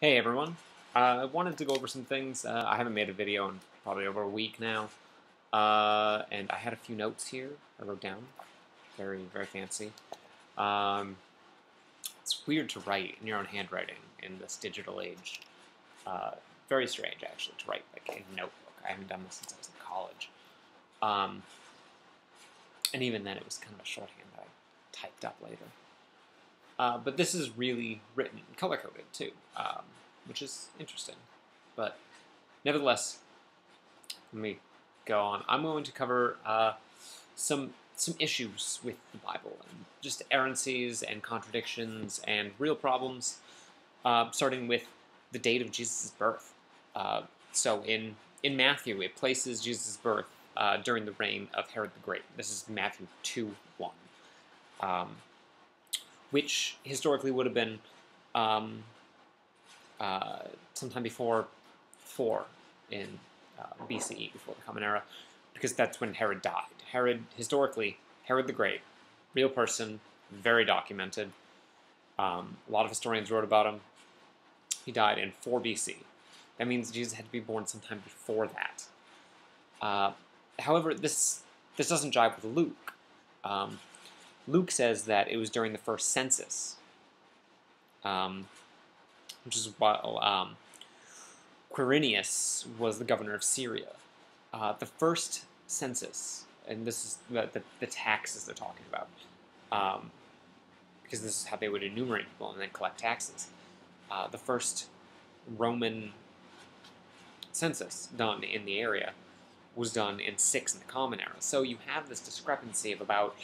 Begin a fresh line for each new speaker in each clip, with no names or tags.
Hey everyone, I wanted to go over some things. I haven't made a video in probably over a week now, and I had a few notes here I wrote down. Very, very fancy. Um, it's weird to write in your own handwriting in this digital age. Uh, Very strange, actually, to write like a notebook. I haven't done this since I was in college. And even then, it was kind of a shorthand that I typed up later. But this is really written, color-coded too, which is interesting. But nevertheless, let me go on. I'm going to cover some issues with the Bible, and just errancies and contradictions and real problems, starting with the date of Jesus' birth. So in Matthew, it places Jesus' birth during the reign of Herod the Great. This is Matthew 2:1. Which historically would have been sometime before 4 in BCE, before the Common Era, because that's when Herod died. Historically, Herod the Great, real person, very documented. A lot of historians wrote about him. He died in 4 BC. That means Jesus had to be born sometime before that. However, this doesn't jive with Luke. Luke says that it was during the first census, which is while Quirinius was the governor of Syria. The first census, and this is the taxes they're talking about, because this is how they would enumerate people and then collect taxes. The first Roman census done in the area was done in 6 in the Common Era. So you have this discrepancy of about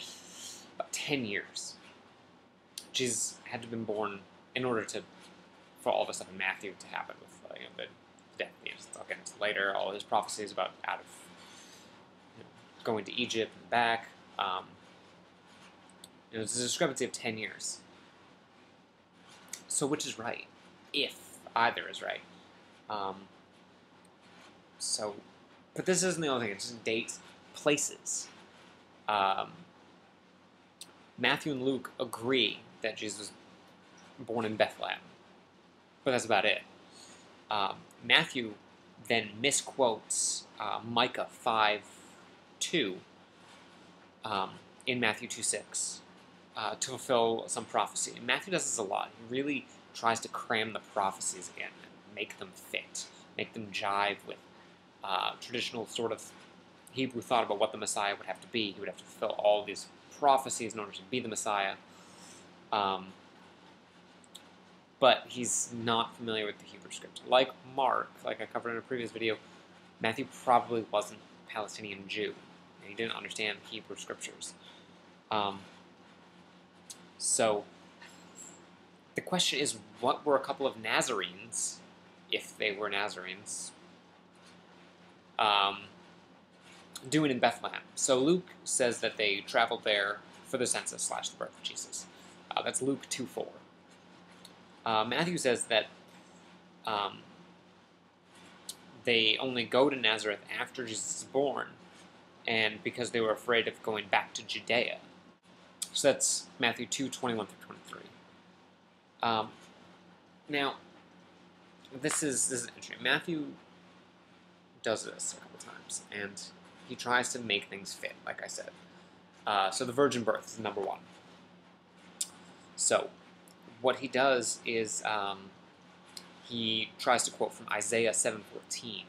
10 years. Jesus had to have been born in order for all the stuff in Matthew to happen with the death. I'll get into later. All his prophecies about going to Egypt and back. It's a discrepancy of 10 years. So which is right? If either is right. But this isn't the only thing. It's just dates, places. Matthew and Luke agree that Jesus was born in Bethlehem, but that's about it. Matthew then misquotes Micah 5:2 in Matthew 2:6 to fulfill some prophecy. And Matthew does this a lot. He really tries to cram the prophecies again and make them fit, make them jive with traditional sort of Hebrew thought about what the Messiah would have to be. He would have to fulfill all these prophecies in order to be the Messiah. But he's not familiar with the Hebrew script. Like Mark, like I covered in a previous video, Matthew probably wasn't a Palestinian Jew, and he didn't understand Hebrew scriptures. So the question is, what were a couple of Nazarenes, if they were Nazarenes, doing in Bethlehem? So Luke says that they traveled there for the census / the birth of Jesus. That's Luke 2:4. Matthew says that they only go to Nazareth after Jesus is born, and because they were afraid of going back to Judea. So that's Matthew 2:21 through 23. Now, this is interesting. Matthew does this a couple times, and he tries to make things fit, like I said. So the virgin birth is number 1. So what he does is he tries to quote from Isaiah 7:14,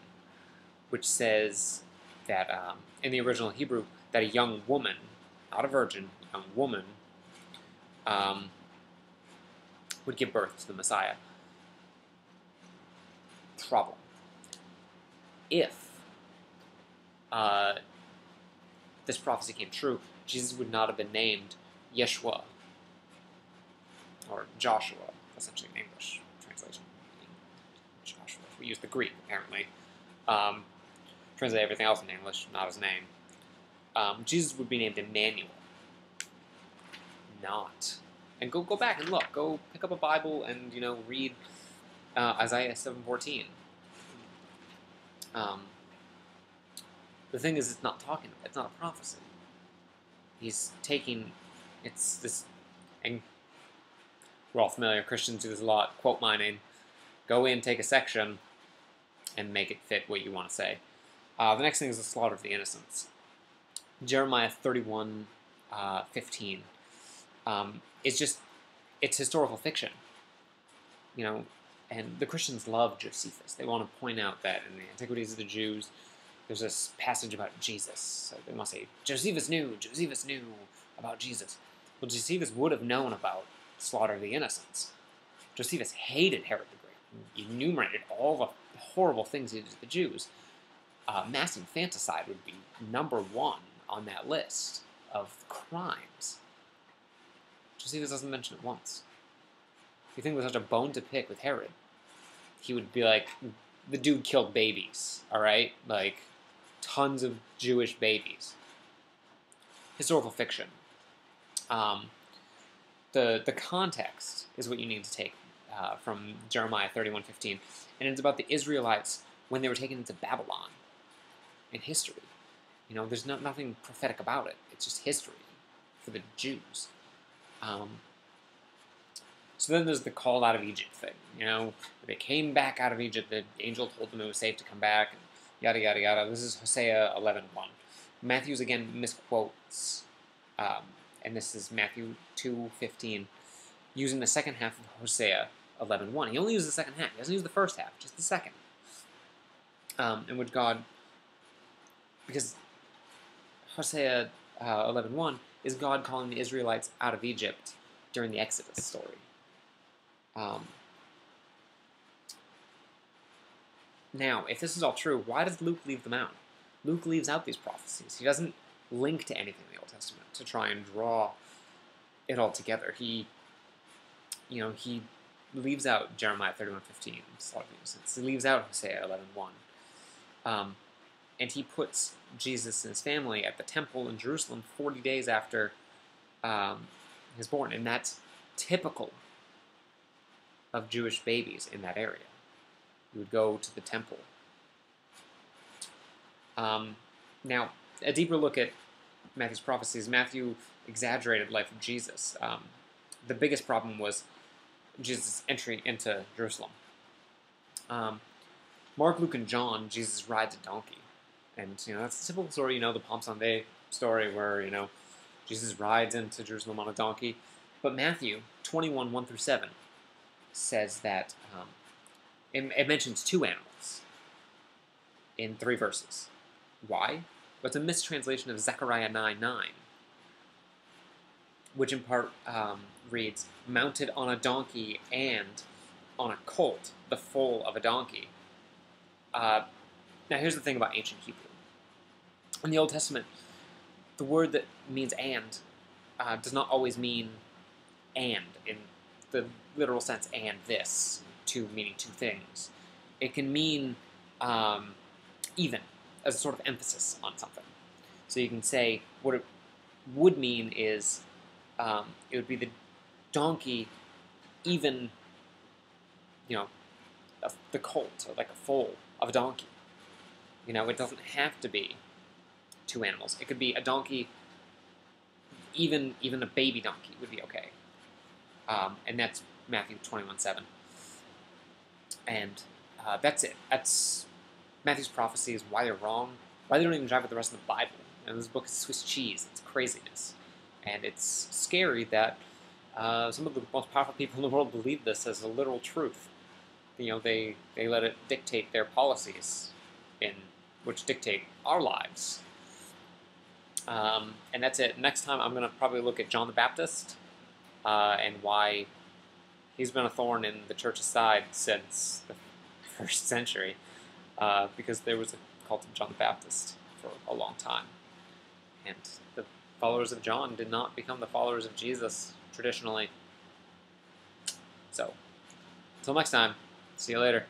which says that in the original Hebrew that a young woman, not a virgin, a young woman, would give birth to the Messiah. Problem. If this prophecy came true, Jesus would not have been named Yeshua, or Joshua, essentially in English translation. Joshua. We use the Greek, apparently. Translate everything else in English, not his name. Jesus would be named Emmanuel. Not. And go back and look. Go pick up a Bible and read Isaiah 7:14. The thing is, it's not talking. It's not a prophecy. He's taking. It's this, and we're all familiar. Christians do this a lot. Quote mining. Go in, take a section, and make it fit what you want to say. The next thing is the slaughter of the innocents. Jeremiah 31:15. It's historical fiction. And the Christians love Josephus. They want to point out that in the Antiquities of the Jews, there's this passage about Jesus. So they want to say, Josephus knew about Jesus. Well, Josephus would have known about the slaughter of the innocents. Josephus hated Herod the Great. He enumerated all the horrible things he did to the Jews. Mass infanticide would be number 1 on that list of crimes. Josephus doesn't mention it once. If you think there's such a bone to pick with Herod, he would be like, the dude killed babies, all right? Like, tons of Jewish babies. Historical fiction. The context is what you need to take from Jeremiah 31:15, and it's about the Israelites when they were taken into Babylon in history. There's nothing prophetic about it. It's just history for the Jews. So then there's the call out of Egypt thing. They came back out of Egypt. The angel told them it was safe to come back, and yada, yada, yada. This is Hosea 11:1. Matthew's, again, misquotes, and this is Matthew 2:15, using the second half of Hosea 11:1. He only uses the second half. He doesn't use the first half, just the second. In which God, because Hosea 11:1 is God calling the Israelites out of Egypt during the Exodus story. Now, if this is all true, why does Luke leave them out? Luke leaves out these prophecies. He doesn't link to anything in the Old Testament to try and draw it all together. He leaves out Jeremiah 31:15, he leaves out Hosea 11:1. And he puts Jesus and his family at the temple in Jerusalem 40 days after he was born. And that's typical of Jewish babies in that area. You would go to the temple. Now, a deeper look at Matthew's prophecies. Matthew exaggerated the life of Jesus. The biggest problem was Jesus' entry into Jerusalem. Mark, Luke, and John, Jesus rides a donkey. And, that's a typical story, the Palm Sunday story where, Jesus rides into Jerusalem on a donkey. But Matthew 21:1-7 says that it mentions 2 animals in 3 verses. Why? Well, it's a mistranslation of Zechariah 9:9, which in part reads, mounted on a donkey and on a colt, the foal of a donkey. Now, here's the thing about ancient Hebrew. In the Old Testament, the word that means and does not always mean and in the literal sense, and this, 2 meaning 2 things. It can mean even, as a sort of emphasis on something. So you can say what it would mean is it would be the donkey even, the colt, or like a foal of a donkey. It doesn't have to be 2 animals. It could be a donkey, even a baby donkey would be okay. And that's Matthew 21:7. And that's it. That's Matthew's prophecies, why they're wrong, why they don't even jive with the rest of the Bible. And this book is Swiss cheese. It's craziness. And it's scary that some of the most powerful people in the world believe this as a literal truth. They let it dictate their policies, which dictate our lives. And that's it. Next time I'm going to probably look at John the Baptist and why he's been a thorn in the church's side since the 1st century, because there was a cult of John the Baptist for a long time. And the followers of John did not become the followers of Jesus traditionally. So, until next time, see you later.